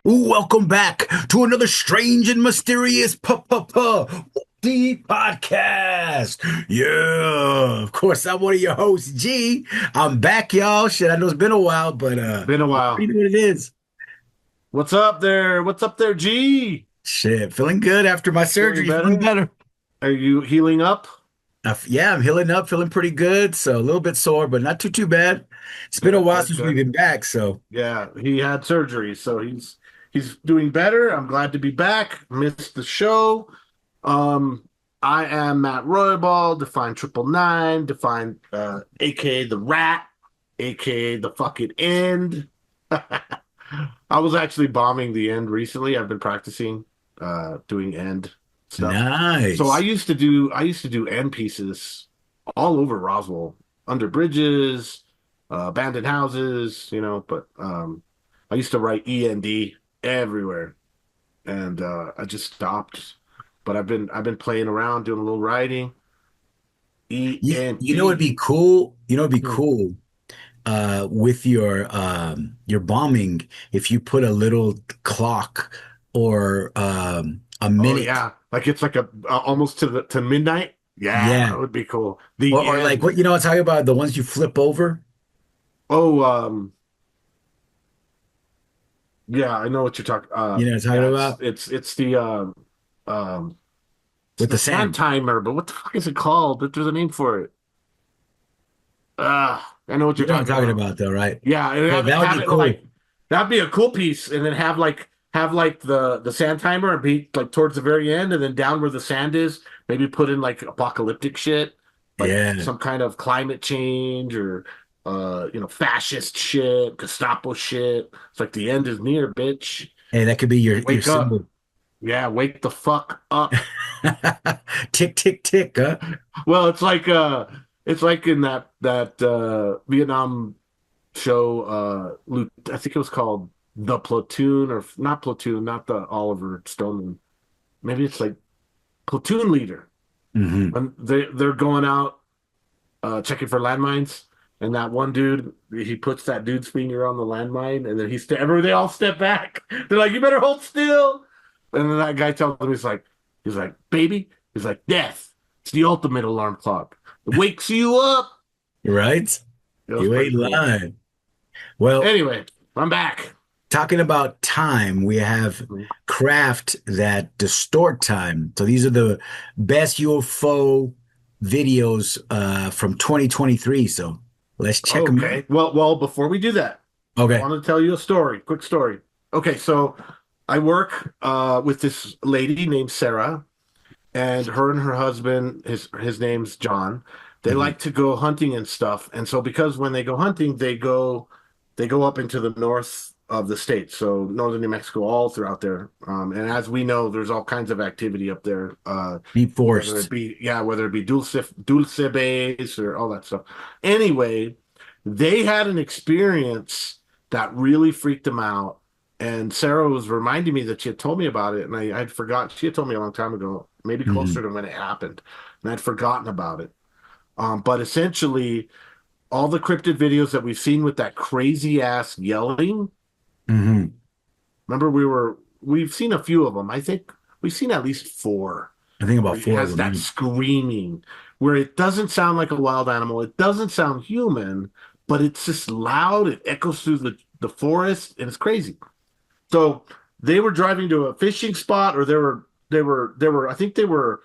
Welcome back to another strange and mysterious podcast. Yeah, of course, I'm one of your hosts, G. I'm back, y'all. Shit, I know it's been a while, but Been a you while. already know what it is. What's up there? What's up there, G? Shit, feeling good after my Feeling surgery, feeling better? better. Are you healing up? Yeah, I'm healing up, feeling pretty good. So a little bit sore, but not too bad. It's been a Good, while good, since we've good. been back, so Yeah, he had surgery, so he's doing better. I'm glad to be back. Missed the show. Um, I am Matt Roybal, Define Triple Nine, Define aka the Rat, aka the fucking End. I was actually bombing the End recently. I've been practicing doing End stuff. So I nice. used to do I used to do End pieces all over Roswell, under bridges, abandoned houses, but I used to write END everywhere, and I just stopped. But I've been playing around doing a little writing. You know, it'd END. be cool. You know, it'd be Hmm. cool with your bombing if you put a little clock or a Oh minute. yeah, like it's like a almost to midnight. Yeah, Yeah. that would be cool. The Or like End. what I'm talking about, the ones you flip over, Oh, yeah, I know what you're talking. what I'm talking Yeah, it's about it's it's the um it's with the the sand sand. timer, but what the fuck is it called? There's a name for it. I know what You you're know what I'm talking talking about. about though, right? Yeah, and So have it that would have be it like cool. that'd be a cool piece, and then have like the sand timer and be like towards the very end, and then down where the sand is, maybe put in like apocalyptic shit, like Yeah. some kind of climate change or fascist shit, Gestapo shit. It's like the end is near, bitch. Hey, that could be your Wake up. symbol. Yeah, wake the fuck up. Tick, tick, tick, huh? Well, it's like in that Vietnam show I think it was called The Platoon, or not Platoon, not the Oliver Stone one. Maybe it's like Platoon Leader. Hmm. When they're going out checking for landmines, and that one dude, he puts that dude's finger on the landmine, and then they all step back. They're like, "You better hold still." And then that guy tells him, he's like, "Baby," he's like, "Death. It's the ultimate alarm clock. It wakes you up." Right? It was You pretty ain't cool. lying. Well, Anyway, I'm back. talking about time, we have craft that distort time. So these are the best UFO videos from 2023. So let's check them out. Okay. Well, before we do that, I Okay. want to tell you a story, quick story. Okay, so I work with this lady named Sarah, and her husband, his name's John. They Mhm. like to go hunting and stuff. And so because when they go hunting, they go up into the north of the state, so northern New Mexico, all throughout there. And as we know, there's all kinds of activity up there. Deep Whether it forest. be Dulce Base or all that stuff. Anyway, they had an experience that really freaked them out. And Sarah was reminding me that she had told me about it, and I had forgotten. She had told me a long time ago, maybe closer Hmm. to when it happened, and I'd forgotten about it. But essentially, all the cryptid videos that we've seen with that crazy ass yelling. Hmm. Remember, we've seen a few of them. I think we've seen at least four I think where about it four of has them. that Yeah. screaming, where it doesn't sound like a wild animal. It doesn't sound human, but it's just loud. It echoes through the forest, and it's crazy. So they were driving to a fishing spot, or they were. I think they were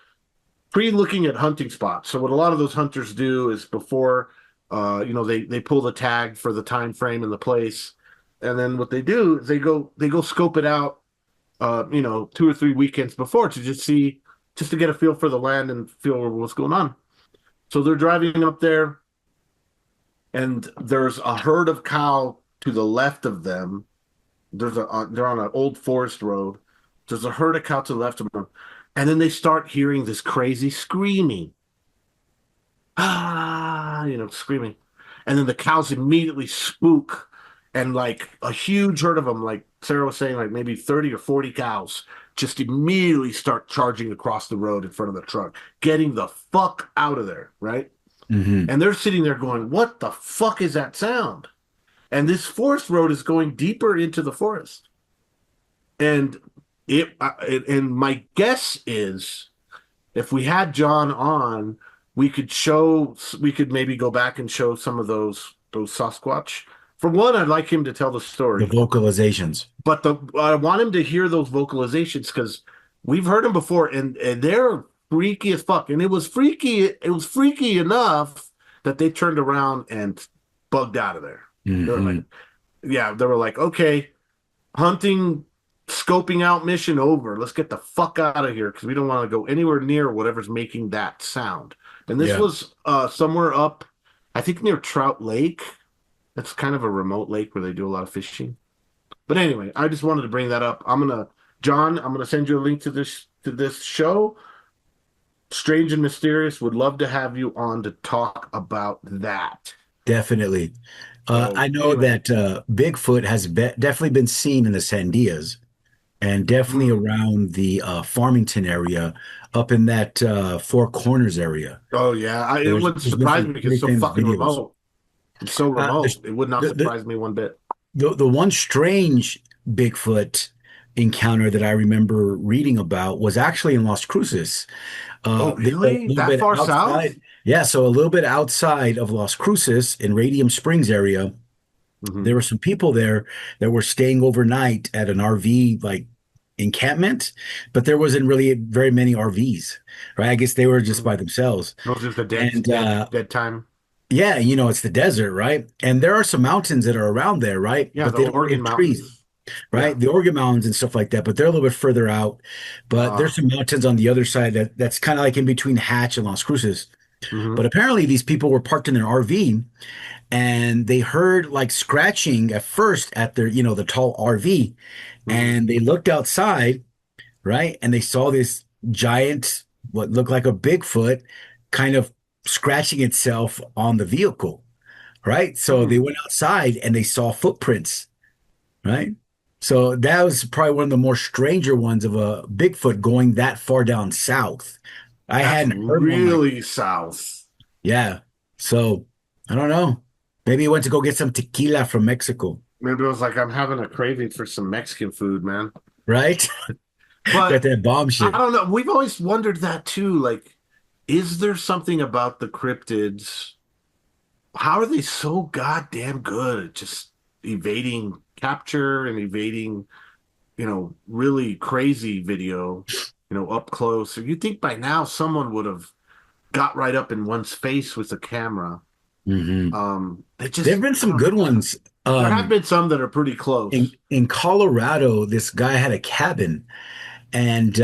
pre-looking at hunting spots. So what a lot of those hunters do is before, they pull the tag for the time frame and the place, and then what they do is they go scope it out, 2 or 3 weekends before to just to get a feel for the land and feel what's going on. So they're driving up there, and there's a herd of cow to the left of them. They're on an old forest road. There's a herd of cow to the left of them, and then they start hearing this crazy screaming, screaming, and then the cows immediately spook, and like a huge herd of them, like Sarah was saying, like maybe 30 or 40 cows, just immediately start charging across the road in front of the truck, getting the fuck out of there, right? Hmm. And they're sitting there going, "What the fuck is that sound?" And this forest road is going deeper into the forest. And and my guess is if we had John on, we could maybe go back and show some of those Sasquatch. For one, I'd like him to tell the The story, vocalizations. but the I want him to hear those vocalizations because we've heard them before, and they're freaky as fuck. And it was freaky. It was freaky enough that they turned around and bugged out of there. They were like, Hmm. yeah, they were like, okay, hunting, scoping out mission over. Let's get the fuck out of here because we don't want to go anywhere near whatever's making that sound. And this Yeah, was somewhere up, I think near Trout Lake. That's kind of a remote lake where they do a lot of fishing. But anyway, I just wanted to bring that up. John, I'm gonna send you a link to this show. Strange and Mysterious. Would love to have you on to talk about that. definitely. I So know anyway, that Bigfoot has definitely been seen in the Sandias and definitely mm. around the Farmington area, up in that Four Corners area. Oh yeah, it wouldn't There's been surprise some me because pretty it's so famous fucking videos. remote. It's so There's remote. It would not the, the surprise me one bit. the one strange Bigfoot encounter that I remember reading about was actually in Las Cruces. Oh They were a really? little That bit far south? outside. Yeah, so a little bit outside of Las Cruces in Radium Springs area. Hmm. There were some people there that were staying overnight at an RV like encampment, but there wasn't really very many RVs, right? I guess they were just by Hmm. themselves. It was just a And dead time. yeah, it's the desert, right? And there are some mountains that are around there, right? Yeah, But the they don't Oregon have trees, Mountains. Yeah. right? The Organ Mountains and stuff like that, but they're a little bit further out. But Uh, there's some mountains on the other side that's kind of like in between Hatch and Las Cruces. hmm. But apparently these people were parked in their RV and they heard like scratching at first at their, the tall RV. Hmm. And they looked outside, right? And they saw this giant, what looked like a Bigfoot, kind of scratching itself on the vehicle, right? So they Hmm. went outside and they saw footprints, right? So that was probably one of the more stranger ones of a Bigfoot going that far down south. I That's hadn't heard one like, really south. yeah. So I don't know. Maybe he went to go get some tequila from Mexico, Maybe it was like I'm having a craving for some Mexican food, man. right? Got But that bomb I shit. don't know. We've always wondered that too. Like, is there something about the cryptids? How are they so goddamn good at just evading capture and evading, really crazy video, up close? So you think by now someone would have got right up in one's face with a camera. Hmm. They There have just, been I some don't good know. ones. There have been some that are pretty In close. Colorado, this guy had a cabin, and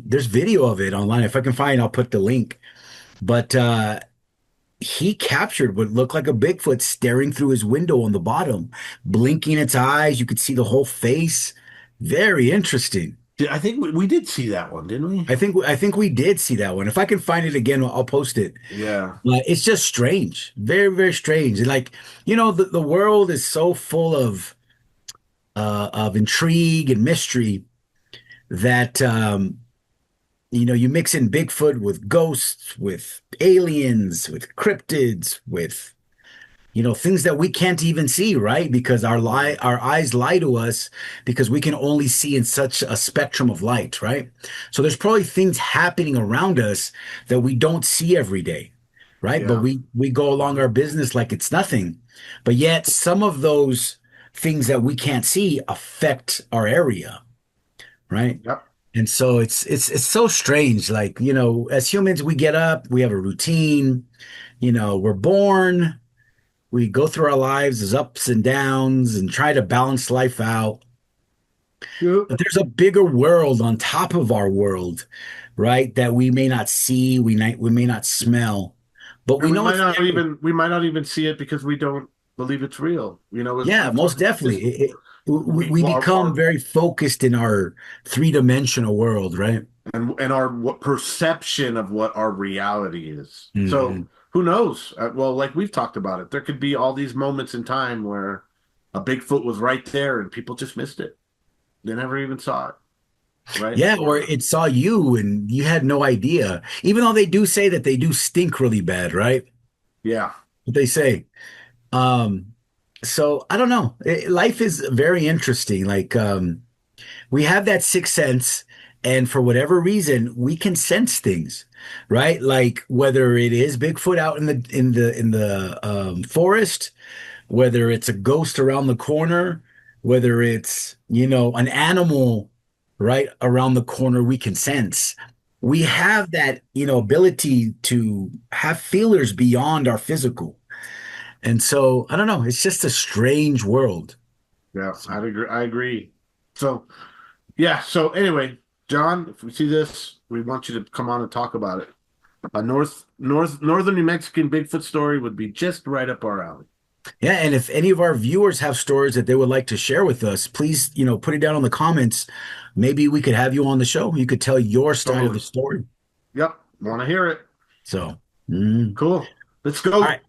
there's video of it online. If I can find, I'll put the link. But he captured what looked like a Bigfoot staring through his window on the bottom, blinking its eyes. You could see the whole face. Very interesting. I think we did see that one, didn't we? I think we did see that one. If I can find it again, I'll post it. Yeah. But it's just strange, very, very strange. And like, the world is so full of intrigue and mystery that you mix in Bigfoot with ghosts, with aliens, with cryptids, with things that we can't even see, right? Because Mhm. our eyes lie to us because we can only see in such a spectrum of light, right? So there's probably things happening around us that we don't see every day, right? But Yeah. we go along our business like it's nothing. But yet some of those things that we can't see affect our area, right? Yep. And so it's so strange. Like, as humans, we get up, we have a routine, we're born, we go through our lives as ups and downs and try to balance life out. Yep. But there's a bigger world on top of our world, right? That we may not see, we may not smell, but And we know it's there. we might not even see it because we don't believe it's real. Yeah, most It's definitely. just We become our very focused in our three-dimensional world, right? and our what perception of what our reality is. So Hmm. who knows? Well, like we've talked about it, there could be all these moments in time where a Bigfoot was right there and people just missed it. They never even saw it, right? Yeah, or it saw you and you had no idea. Even though they do say that they do stink really bad, right? Yeah. What they say. Um, so I don't know. Life is very interesting. Like, We have that sixth sense, and for whatever reason, we can sense things, right? Like whether it is Bigfoot out in the forest, whether it's a ghost around the corner, whether it's, an animal right around the corner, we can sense. We have that, ability to have feelers beyond our physical. And so, I don't know, it's just a strange world. Yeah, I agree. I agree. So yeah. So anyway, John, if we see this, we want you to come on and talk about it. A northern New Mexican Bigfoot story would be just right up our alley. Yeah, and if any of our viewers have stories that they would like to share with us, please, put it down in the comments. Maybe we could have you on the show. You could tell your side of the Totally. story. Yep. Want to hear it? So, mm. Cool. Let's All go. right,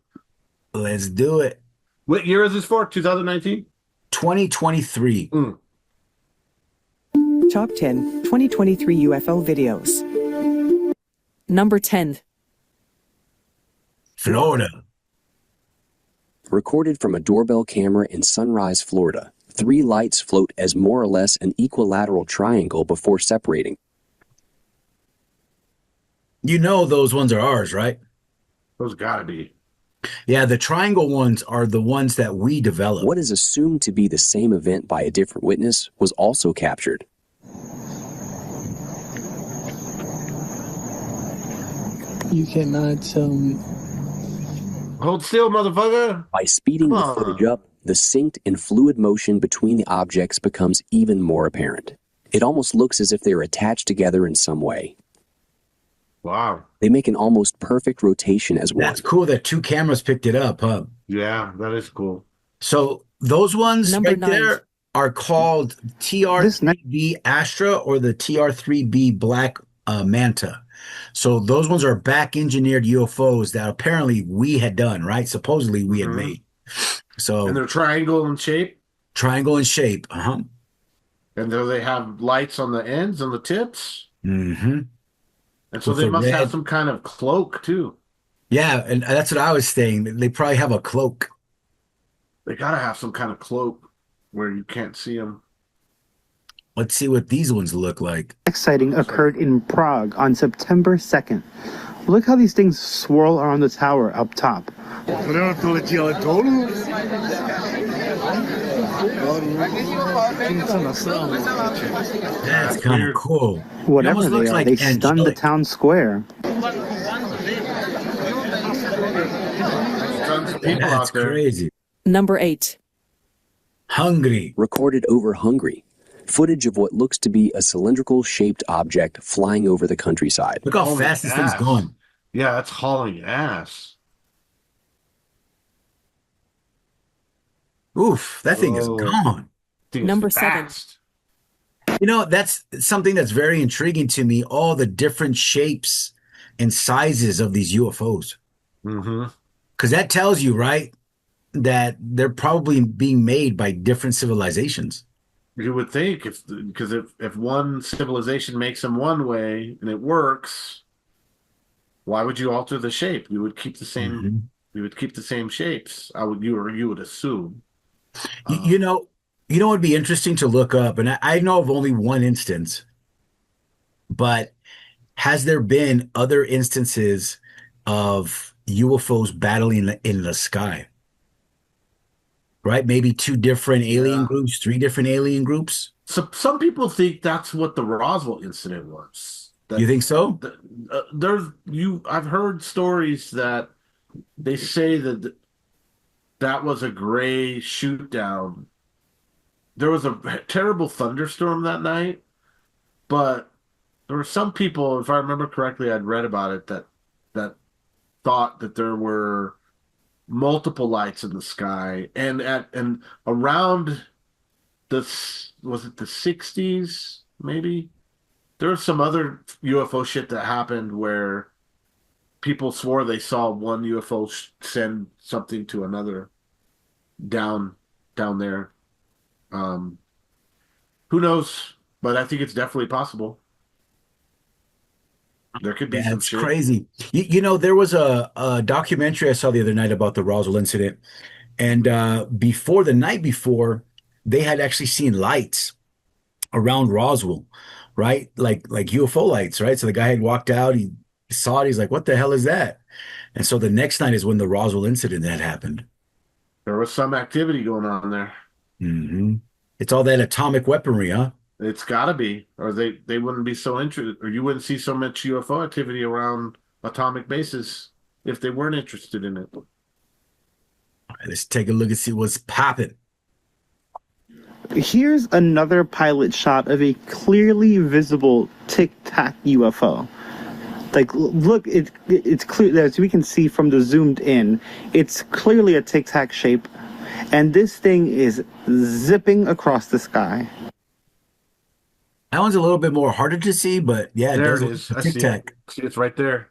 let's do it. What year is this for? 2019? 2023, Mm. Top 10 2023 UFO videos. Number 10. Florida. Recorded from a doorbell camera in Sunrise, Florida. Three lights float as more or less an equilateral triangle before separating. You know those ones are ours, right? Those gotta be. Yeah, the triangle ones are the ones that we developed. What is assumed to be the same event by a different witness was also captured. You cannot tell me. Hold still, motherfucker. By speeding the footage up, the synced and fluid motion between the objects becomes even more apparent. It almost looks as if they are attached together in some way. Wow. They make an almost perfect rotation as one. That's cool that two cameras picked it up, huh? Yeah, that is cool. So those ones Number right 9. there are called TR3B Astra or the TR3B Black Manta. So those ones are back engineered UFOs that apparently we had done, right? Supposedly we had made. And So they're triangle in shape, triangle in shape. Uh-huh. and do they have lights on the ends, on the tips? Mm-hmm. And so With they the must have red. some kind of cloak too. Yeah, and that's what I was saying. They probably have a cloak. They gotta have some kind of cloak where you can't see them. Let's see what these ones look like. Next sighting occurred in Prague on September 2nd. Look how these things swirl around the tower up top. That's kind of cool. It Whatever almost they looks are, like they stunned the angelic. town square. Tons of people That's out there. crazy. Number 8. Hungry. Recorded over Hungary. Footage of what looks to be a cylindrical shaped object flying over the countryside. Look how Hauling fast this thing's ass. going. Yeah, that's hauling ass. Oof, that thing is Whoa. gone. Thing's Number 7. fast. That's something that's very intriguing to me, all the different shapes and sizes of these UFOs. Mm-hmm. Because that tells you, right, that they're probably being made by different civilizations. You would think because if one civilization makes them one way and it works, why would you alter the shape? You would keep the same. Mhm. You would keep the same shapes. You would assume. You know, it'd be interesting to look up, and I know of only one instance, but has there been other instances of UFOs battling in the sky? Right? Maybe two different alien Yeah. groups, three different alien groups. So some people think that's what the Roswell incident was. You think so? I've heard stories that they say that that was a gray shoot down. There was a terrible thunderstorm that night, but there were some people, if I remember correctly, I'd read about it that thought that there were multiple lights in the sky, and around was it the 60s maybe? There was some other UFO shit that happened where people swore they saw one UFO send something to another down there. Who knows? But I think it's definitely possible. There could be Yeah, some it's shit. crazy. There was a documentary I saw the other night about the Roswell incident. And before the night before, they had actually seen lights around Roswell, right? Like UFO lights, right? So the guy had walked out, he saw it, he's like, "What the hell is that?" And so the next night is when the Roswell incident had happened. There was some activity going on there. Hmm. It's all that atomic weaponry, huh? It's got to be, or they wouldn't be so interested, or you wouldn't see so much UFO activity around atomic bases if they weren't interested in it. Let's take a look and see what's popping. Here's another pilot shot of a clearly visible Tic Tac UFO. Like, look, it's clear, as we can see from the zoomed in, it's clearly a Tic Tac shape, and this thing is zipping across the sky. That one's a little bit more harder to see, but yeah, it There does it look is. like I a Tic see it. Tac. See, it's right there.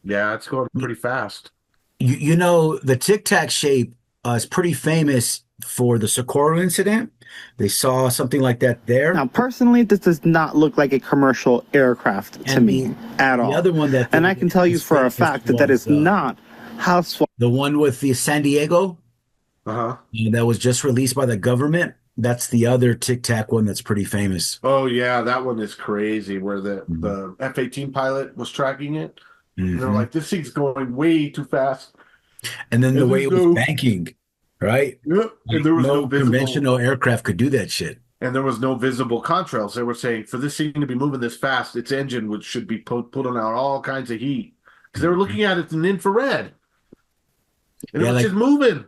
Yeah, it's going pretty fast. You know, the Tic Tac shape is pretty famous for the Socorro incident. They saw something like that there. Now, personally, this does not look like a commercial aircraft to And me at the all. other one that And I can tell you is for a famous fact that that is was not how the one with the San Diego Uh-huh. that was just released by the government. That's the other Tic Tac one that's pretty famous. Oh yeah, that one is crazy. Where the Mhm. the F-18 pilot was tracking it, and they're Mhm. like, "This thing's going way too fast." And then the And way there's it was no, banking, right? yep, and Like there was no no visible, conventional aircraft could do that shit. and there was no visible contrails. They were saying for this thing to be moving this fast, its engine would should be putting out all kinds of heat because they were Mhm. looking at it in infrared, and it Yeah, was like just moving.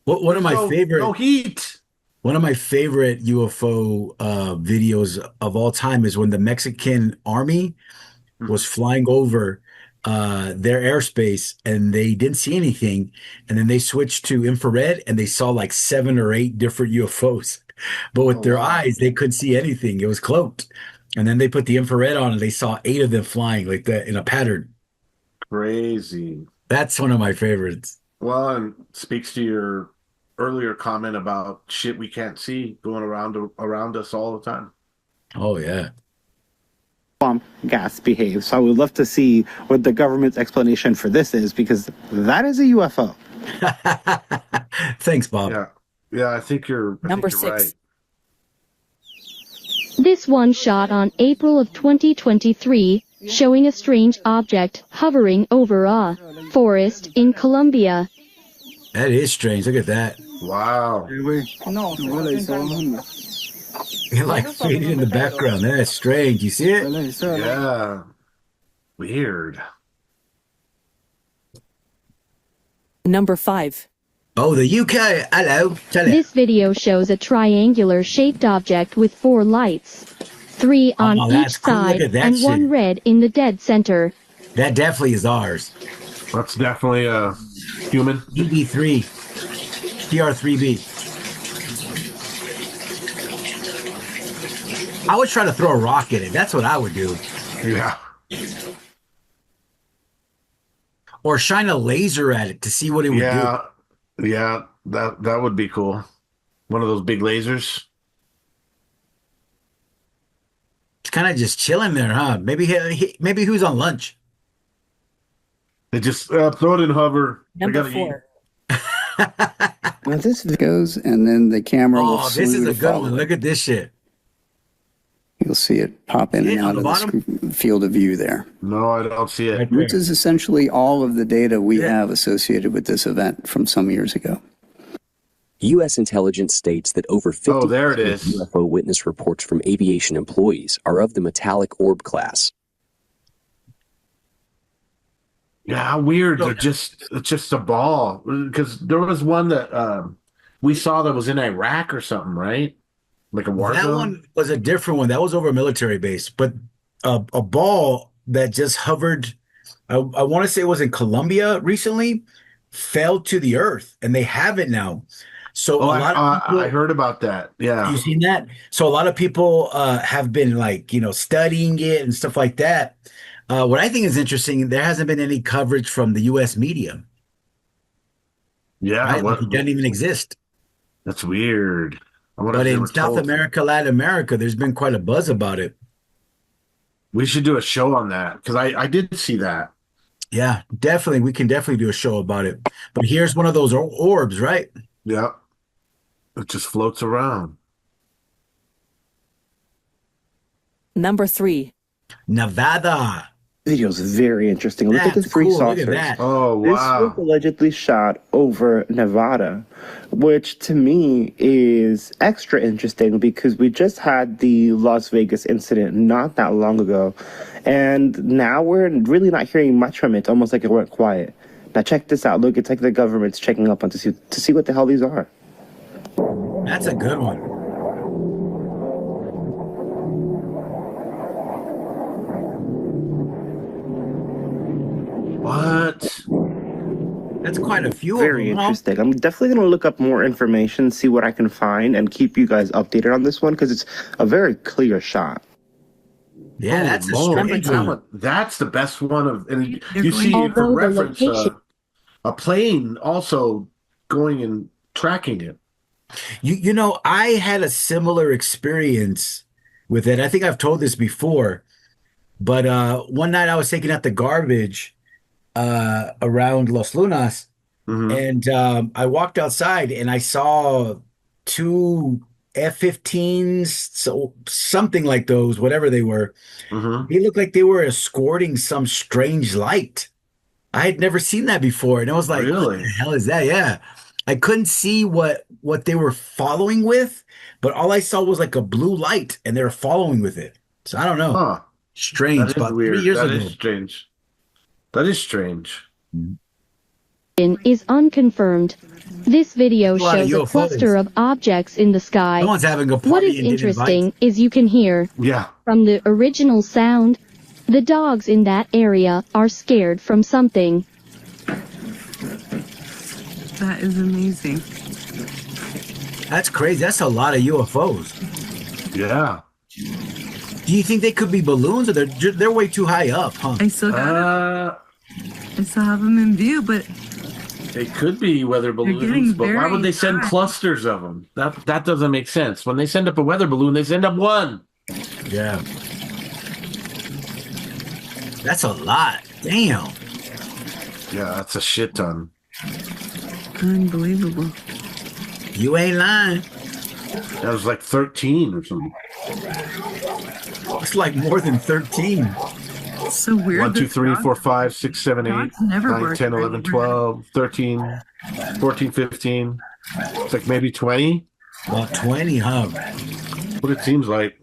one of There's my no favorite heat. one of my favorite UFO videos of all time is when the Mexican army was Mhm. flying over their airspace and they didn't see anything. And then they switched to infrared and they saw like 7 or 8 different UFOs. But with Oh their wow, eyes, they couldn't see anything. It was cloaked. And then they put the infrared on and they saw 8 of them flying like that in a pattern. crazy. That's one of my favorites. Well, and speaks to your earlier comment about shit we can't see going around us all the time. Oh, yeah. swamp gas behaves. So I would love to see what the government's explanation for this is, because that is a UFO. Thanks, Bob. Yeah, yeah, I Number think you're 6. right. This one shot on April of 2023, showing a strange object hovering over a forest in Colombia. That is strange. Look at that. Wow. It like faded in the background. That's strange. You see it? Yeah. Weird. Number 5. Oh, the UK. Hello. Tell it. This video shows a triangular-shaped object with 4 lights, 3 on Oh, each that's cool. Look side at that and shit. 1 red in the dead center. That definitely is ours. That's definitely a human. DB3, TR3B. I would try to throw a rock at it. That's what I would do. Yeah. Or shine a laser at it to see what it would do. Yeah. Yeah. That would be cool. One of those big lasers. It's kind of just chilling there, huh? Maybe who's on lunch? They just throw it in hover. They Number gotta eat. 4. Now this goes, and then the camera will Oh, this is slew a to good follow one. it. Look at this shit. You'll see it pop in See and it on out the of bottom? the field of view there. No, I don't see it. Right there. Which is essentially all of the data we Yeah. have associated with this event from some years ago. U.S. intelligence states that over 50 Oh, there it is. UFO witness reports from aviation employees are of the metallic orb class. Yeah, how weird. It's just a ball. Because there was one that we saw that was in Iraq or something, right? Like a war That zone. one was a different one. That was over a military base, but a ball that just hovered. I want to say it was in Colombia recently, fell to the earth, and they have it now. So Oh, a lot of people, I heard about that. Yeah. you seen that? So a lot of people have been like, studying it and stuff like that. What I think is interesting, there hasn't been any coverage from the U.S. media, Yeah. right? Like it doesn't even exist. That's weird. I wonder But if they in were South told. America, Latin America, there's been quite a buzz about it. We should do a show on that because I did see that. Yeah, definitely. We can definitely do a show about it. But here's one of those orbs, right? Yeah. It just floats around. Number 3. Nevada. Video is very interesting. Look at the That's three cool. Look saucers. at that. Oh, This was wow. allegedly shot over Nevada, which to me is extra interesting because we just had the Las Vegas incident not that long ago, and now we're really not hearing much from it. It's almost like it went quiet. Now check this out. Look, it's like the government's checking up on to see what the hell these are. That's a good one. What? That's quite a few Very of them. interesting. I'm definitely going to look up more information, see what I can find, and keep you guys updated on this one because it's a very clear shot. Yeah, Holy that's a moly. strange one. That's the best one of, and you see Although for the reference location- a plane also going and tracking it. You know, I had a similar experience with it. I think I've told this before, but one night I was taking out the garbage around Los Lunas, and I walked outside and I saw two F-15s, so something like those, whatever they were. They looked like they were escorting some strange light. I had never seen that before, and I was like, "What Really? the hell is that?" Yeah, I couldn't see what they were following with, but all I saw was like a blue light, and they were following with it. So I don't know. Huh. Strange. That is About weird. 3 years That ago. is strange. That is strange. Is unconfirmed. This video A lot of shows a UFOs. cluster of objects in the sky. No one's having a party What is and didn't interesting invite. is you can hear, Yeah. from the original sound, the dogs in that area are scared from something. That is amazing. That's crazy. That's a lot of UFOs. Yeah. Do you think they could be balloons, or they're way too high up, huh? I still got I still have them in view, but They could be weather getting balloons, but why very would they send high. clusters of them? That doesn't make sense. When they send up a weather balloon, they send up one. Yeah. That's a lot. Damn. Yeah, that's a shit ton. unbelievable. You ain't lying. That was like 13 or something. It's like more than 13. It's so weird. 1, 2, that 3, dogs- 4, 5, 6, 7, 8, dogs never 9, work 10, 11, very 12, 13, 14, 15. It's like maybe 20. About 20, huh? What it seems like.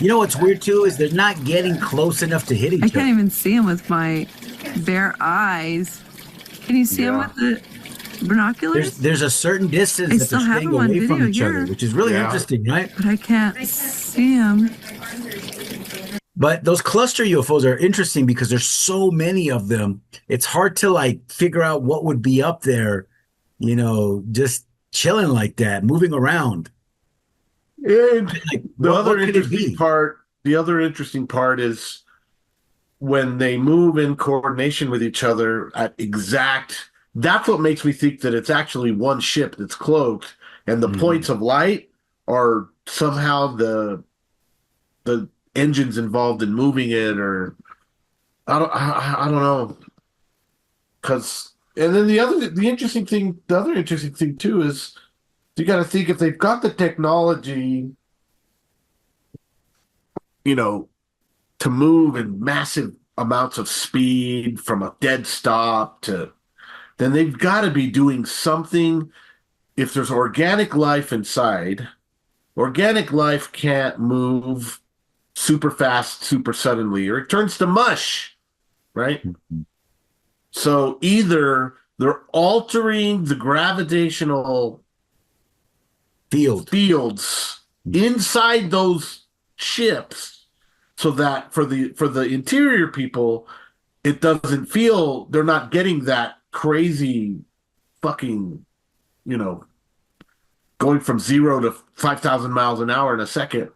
You know what's weird too is they're not getting close enough to hit each I other. can't even see them with my bare eyes. Can you see them Yeah. with the binoculars? There's a certain distance I that still they're have staying them on away from video each here. other, which is really Yeah. interesting, right? But I can't see them. But those cluster UFOs are interesting because there's so many of them. It's hard to like figure out what would be up there, you know, just chilling like that, moving around. And Like, the what other could it interesting be? part, the other interesting part is when they move in coordination with each other at exact. That's what makes me think that it's actually one ship that's cloaked, and the points of light are somehow the engines involved in moving it, or I don't know. Because and then the other interesting thing too is you got to think if they've got the technology, you know, to move in massive amounts of speed from a dead stop to, then they've got to be doing something. If there's organic life inside, organic life can't move super fast, super suddenly, or it turns to mush, right? So either they're altering the gravitational fields inside those ships so that for the interior people it doesn't feel, they're not getting that crazy fucking, you know, going from 0 to 5,000 miles an hour in a second,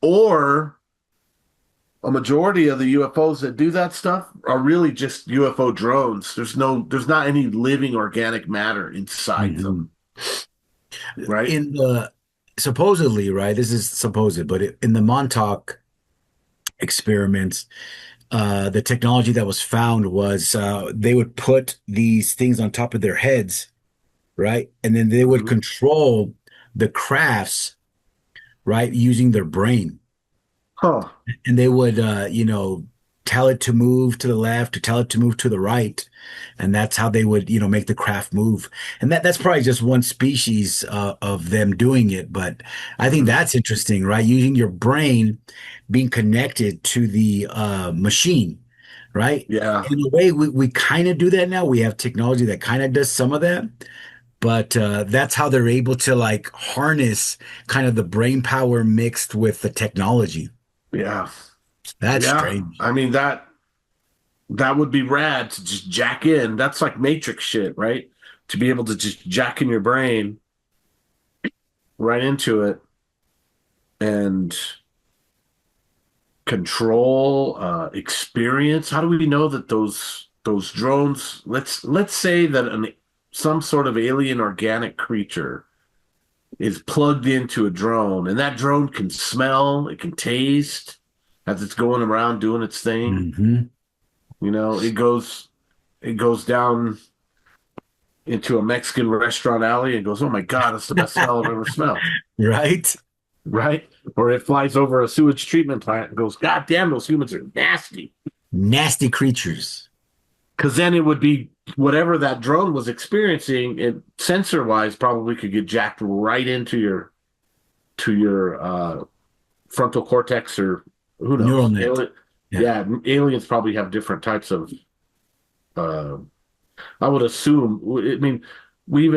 or a majority of the UFOs that do that stuff are really just UFO drones. There's not any living organic matter inside them. Right? In the supposedly, right? This is supposed, but in the Montauk experiments, the technology that was found was they would put these things on top of their heads, right? And then they would control the crafts right? Using their brain. Huh. And they would, tell it to move to the left or tell it to move to the right. And that's how they would, make the craft move. And that's probably just one species of them doing it. But I think that's interesting, right? Using your brain being connected to the machine, right? Yeah. In a way, we kind of do that now. We have technology that kind of does some of that. But that's how they're able to like harness kind of the brain power mixed with the technology. Yeah. That's Yeah. strange. I mean that would be rad to just jack in. That's like Matrix shit, right? To be able to just jack in your brain right into it and control, experience. How do we know that those drones? Let's say that some sort of alien organic creature is plugged into a drone, and that drone can smell, it can taste as it's going around doing its thing. Hmm. It goes down into a Mexican restaurant alley and goes, "Oh my God, that's the best smell I've ever smelled." Right? Right? Or it flies over a sewage treatment plant and goes, "God damn, those humans are nasty." Nasty creatures. Because then it would be whatever that drone was experiencing, it sensor wise probably could get jacked right into your frontal cortex, or who Neural knows? net. Yeah. Yeah, aliens probably have different types of. Uh, I would assume. I mean, we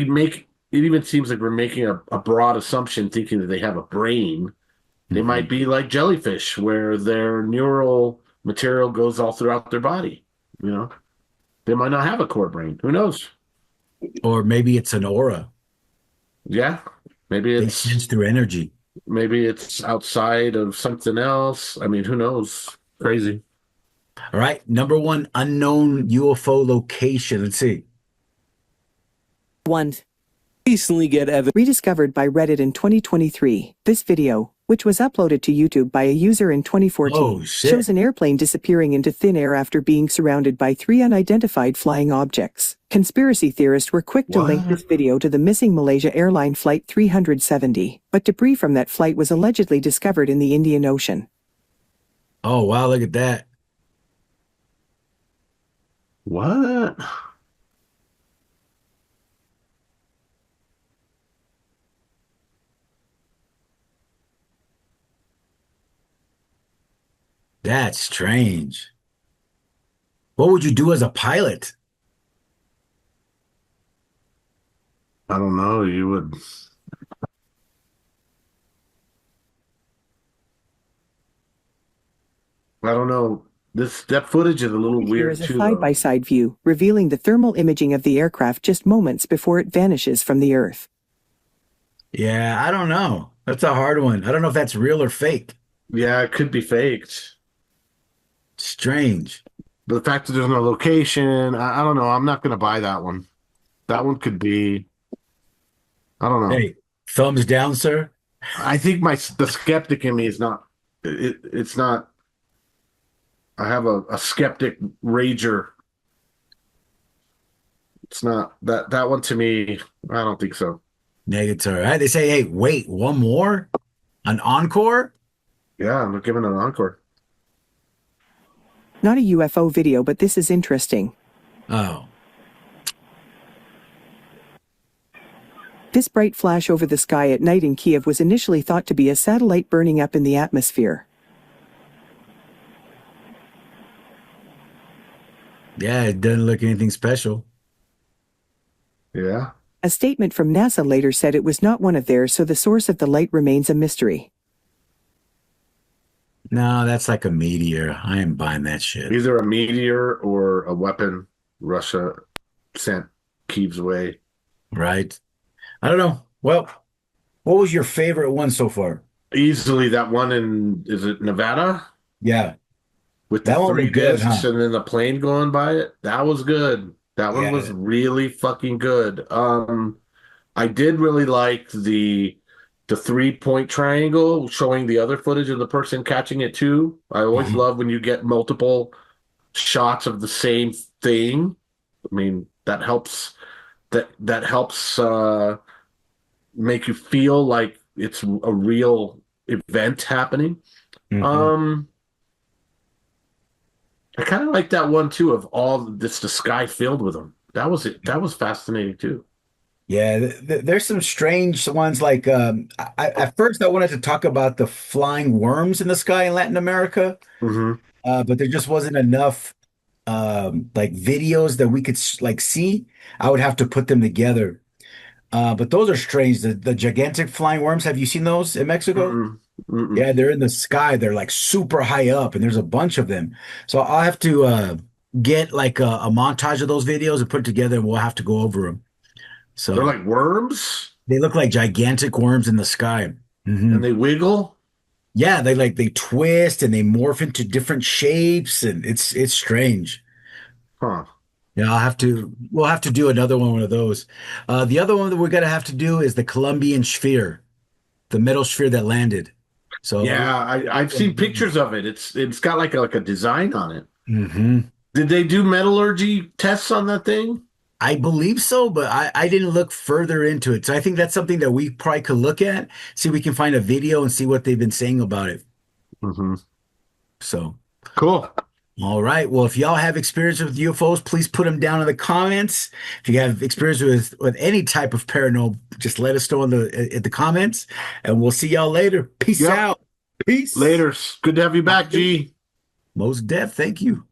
make it even seems like we're making a broad assumption, thinking that they have a brain. They Mhm. might be like jellyfish, where their neural material goes all throughout their body. You know, they might not have a core brain. Who knows? Or maybe it's an aura. Yeah, maybe They it's sense through energy. maybe it's outside of something else. I mean, who knows? Crazy. All right. Number one, unknown UFO location. Let's see. 1. Recently get evidence. Rediscovered by Reddit in 2023. This video, which was uploaded to YouTube by a user in 2014, Oh, shit. shows an airplane disappearing into thin air after being surrounded by 3 unidentified flying objects. Conspiracy theorists were quick to link this video to the missing Malaysia airline Flight 370, but debris from that flight was allegedly discovered in the Indian Ocean. Oh, wow. Look at that. What? That's strange. What would you do as a pilot? I don't know. You would. I don't know. That footage is a little Here weird is a too, though. side-by-side view, revealing the thermal imaging of the aircraft just moments before it vanishes from the Earth. Yeah, I don't know. That's a hard one. I don't know if that's real or fake. Yeah, it could be faked. Strange. But the fact that there's no location, I don't know. I'm not going to buy that one. That one could be. I don't know. Hey, thumbs down, sir. I think the skeptic in me is not. It's not. I have a skeptic rager. It's not that one to me. I don't think so. Negative. Right? They say, hey, wait, one more? An encore? Yeah, I'm giving it an encore. Not a UFO video, but this is interesting. Oh. This bright flash over the sky at night in Kiev was initially thought to be a satellite burning up in the atmosphere. Yeah, it doesn't look anything special. Yeah. A statement from NASA later said it was not one of theirs, so the source of the light remains a mystery. No, that's like a meteor. I ain't buying that shit. Either a meteor or a weapon Russia sent Kiev's way. Right? I don't know. Well, what was your favorite one so far? Easily that one is it Nevada? Yeah. With That the one three was good, discs huh? and then the plane going by it. That was good. That one was Yeah. really fucking good. I did really like the 3-point triangle showing the other footage of the person catching it too. I always Mhm. love when you get multiple shots of the same thing. I mean, that helps make you feel like it's a real event happening. Mhm. Um, I kind of like that one too of all this the sky filled with them. That was it. That was fascinating too. Yeah, there's some strange ones like at first I wanted to talk about the flying worms in the sky in Latin America, Hmm. but there just wasn't enough like videos that we could like see. I would have to put them together. But those are strange. The gigantic flying worms, have you seen those in Mexico? Mm-mm. Mm-mm. Yeah, they're in the sky. They're like super high up, and there's a bunch of them. So I'll have to get like a montage of those videos and put it together, and we'll have to go over them. They're So like worms they look like gigantic worms in the sky. and they wiggle. Yeah, they twist and they morph into different shapes, and it's strange. Huh. Yeah, we'll have to do another one of those. The other one that we're gonna have to do is the Colombian sphere, the metal sphere that landed. So, Yeah, I've seen pictures of it. It's got like a design on it. mhm. Did they do metallurgy tests on that thing? I believe so, but I didn't look further into it. So I think that's something that we probably could look at, see if we can find a video and see what they've been saying about it. Hmm. So, Cool. all right. Well, if y'all have experience with UFOs, please put them down in the comments. If you have experience with any type of paranormal, just let us know in the comments, and we'll see y'all later. Peace Yep. out. Peace. Later. Good to have you back, G. Most def. Thank you.